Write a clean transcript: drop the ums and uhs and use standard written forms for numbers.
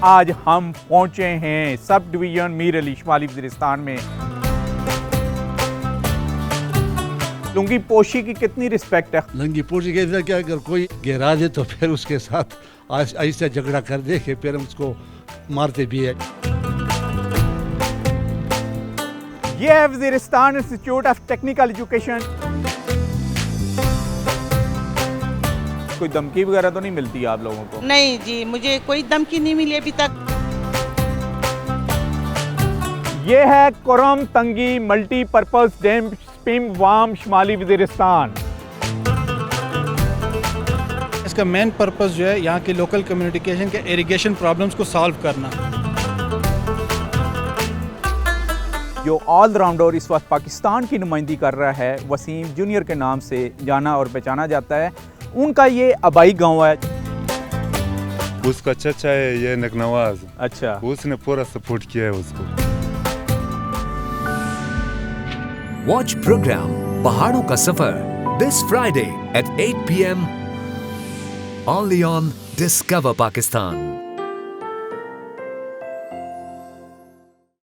आज हम पहुंचे हैं सब डिवीज़न मीर अली शुमाली वज़ीरिस्तान में। लुंगी पोशी की कितनी रिस्पेक्ट है? लंगी पोशी के अंदर क्या, अगर कोई गिरा दे तो फिर उसके साथ ऐसा झगड़ा कर दे कि फिर उसको मारते भी है। ये है Waziristan institute of technical education. कोई धमकी वगैरह तो नहीं मिलती आप लोगों को? नहीं जी, मुझे कोई धमकी नहीं मिली अभी तक। ये है कुरम तंगी मल्टीपर्पज़ डैम स्पिम वाम शुमाली वज़ीरिस्तान। इसका मेन पर्पस जो है यहाँ के लोकल कम्युनिकेशन के इरिगेशन प्रॉब्लम्स को सॉल्व करना। जो ऑलराउंडर इस वक्त पाकिस्तान की नुमाइंदगी कर रहा है, वसीम जूनियर के नाम से जाना और पहचाना जाता है। उनका ये आबाई गांव है। उसका चचा है ये नकनवाज। अच्छा, उसने पूरा सपोर्ट किया है उसको। वॉच प्रोग्राम पहाड़ों का सफर this Friday at 8 PM only on Discover Pakistan।